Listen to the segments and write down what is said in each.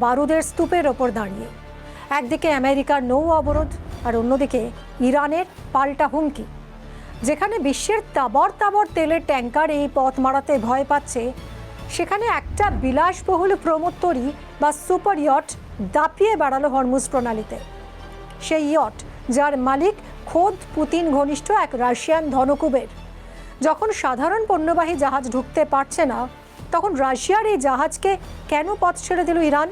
বারুদের স্তূপের ওপর দাঁড়িয়ে। একদিকে আমেরিকার নৌ অবরোধ আর অন্যদিকে ইরানের পাল্টা হুমকি। যেখানে বিশ্বের তাবর তাবর তেলের ট্যাঙ্কার এই পথ মারাতে ভয় পাচ্ছে, সেখানে একটা বিলাসবহুল প্রমোত্তরী বা সুপার ইয়ট দাপিয়ে বেড়ালো হরমুজ প্রণালীতে। সেই ইয়ট যার মালিক খোদ পুতিন ঘনিষ্ঠ এক রাশিয়ান ধনকুবের। যখন সাধারণ পণ্যবাহী জাহাজ ঢুকতে পারছে না, তখন রাশিয়ার এই জাহাজকে কেন পথ ছেড়ে দিল ইরান?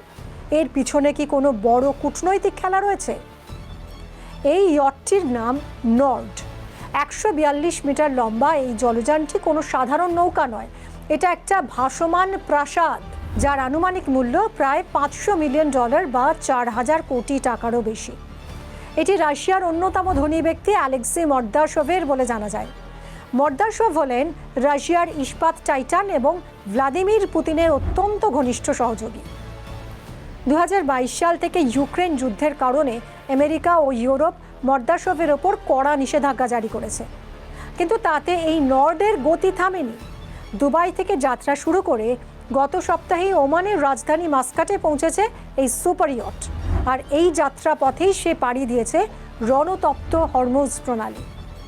এর পিছনে কি কোনো বড় কূটনৈতিক খেলা রয়েছে? এই ইয়টটির নাম নর্ড। 142 মিটার লম্বা এই জলযানটি কোনো সাধারণ নৌকা নয়, এটা একটা ভাসমান প্রাসাদ, যার আনুমানিক মূল্য প্রায় $500 মিলিয়ন বা 4000 কোটি টাকারও বেশি। এটি রাশিয়ার অন্যতম ধনী ব্যক্তি অ্যালেক্সি মর্দাশোভের বলে জানা যায়। মর্দাশোভ হলেন রাশিয়ার ইস্পাত টাইটান এবং ভ্লাদিমির পুতিনের অত্যন্ত ঘনিষ্ঠ সহযোগী। 2022 সাল থেকে ইউক্রেন যুদ্ধের কারণে আমেরিকা ও ইউরোপ মর্দাশোভের ওপর কড়া নিষেধাজ্ঞা জারি করেছে, কিন্তু তাতে এই নর্ডের গতি থামেনি। দুবাই থেকে যাত্রা শুরু করে গত সপ্তাহে ওমানের রাজধানী মাস্কাটে পৌঁছেছে এই সুপার ইয়ট, আর এই যাত্রা পথেই সে পাড়ি দিয়েছে রণতপ্ত হরমুজ প্রণালী।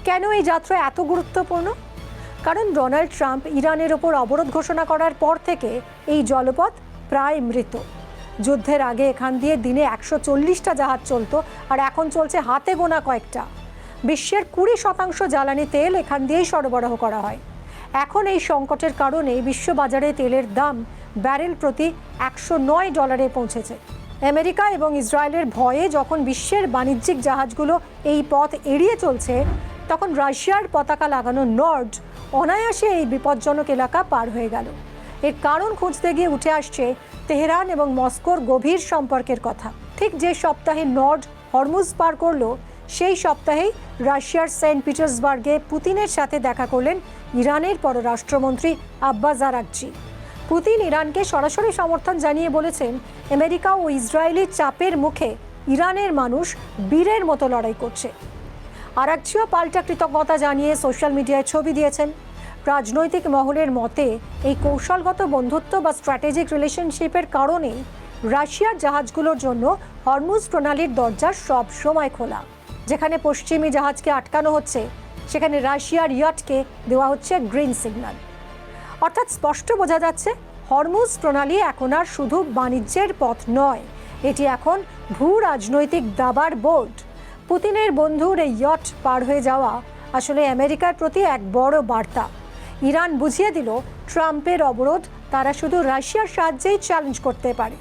কেন এই যাত্রা এত গুরুত্বপূর্ণ? কারণ ডোনাল্ড ট্রাম্প ইরানের ওপর অবরোধ ঘোষণা করার পর থেকে এই জলপথ প্রায় মৃত। যুদ্ধের আগে এখান দিয়ে দিনে 140টা জাহাজ চলত, আর এখন চলছে হাতে গোনা কয়েকটা। বিশ্বের 20% জ্বালানি তেল এখান দিয়েই সরবরাহ করা হয়। এখন এই সংকটের কারণে বিশ্ববাজারে তেলের দাম ব্যারেল প্রতি $109 পৌঁছেছে। আমেরিকা এবং ইসরায়েলের ভয়ে যখন বিশ্বের বাণিজ্যিক জাহাজগুলো এই পথ এড়িয়ে চলছে, তখন রাশিয়ার পতাকা লাগানো নর্ড অনায়াসে এই বিপজ্জনক এলাকা পার হয়ে গেল। এর কারণ খুঁজতে গিয়ে উঠে আসছে তেহরান এবং মস্কোর গভীর সম্পর্কের কথা। ঠিক যে সপ্তাহে নর্ড হরমুজ পার করলো, সেই সপ্তাহেই রাশিয়ার সেন্ট পিটার্সবার্গে পুতিনের সাথে দেখা করলেন ইরানের পররাষ্ট্রমন্ত্রী আব্বাস আরাগচি। পুতিন ইরানকে সরাসরি সমর্থন জানিয়ে বলেছেন, আমেরিকা ও ইসরায়েলের চাপের মুখে ইরানের মানুষ বীরের মতো লড়াই করছে। আরাগচিও পাল্টা কৃতজ্ঞতা জানিয়ে সোশ্যাল মিডিয়ায় ছবি দিয়েছেন। রাজনৈতিক মহলের মতে এই কৌশলগত বন্ধুত্ব বা স্ট্র্যাটেজিক রিলেশনশিপের কারণে রাশিয়ার জাহাজগুলোর জন্য হরমুজ প্রণালীর দরজা সব সময় খোলা। যেখানে পশ্চিমী জাহাজকে আটকানো হচ্ছে, সেখানে রাশিয়ার ইয়টকে দেওয়া হচ্ছে গ্রিন সিগন্যাল। অর্থাৎ স্পষ্ট বোঝা যাচ্ছে, হরমুজ প্রণালী এখন আর শুধু বাণিজ্যের পথ নয়, এটি এখন ভূ রাজনৈতিক দাবার বোর্ড। পুতিনের বন্ধুর এই ইয়ট পার হয়ে যাওয়া আসলে আমেরিকার প্রতি এক বড় বার্তা। ইরান বুঝিয়ে দিল, ট্রাম্পের অবরোধ তারা শুধু রাশিয়ার সাহায্যেই চ্যালেঞ্জ করতে পারে।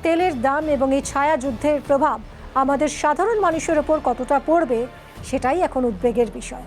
তেলের দাম এবং এই ছায়া যুদ্ধের প্রভাব আমাদের সাধারণ মানুষের ওপর কতটা পড়বে, সেটাই এখন উদ্বেগের বিষয়।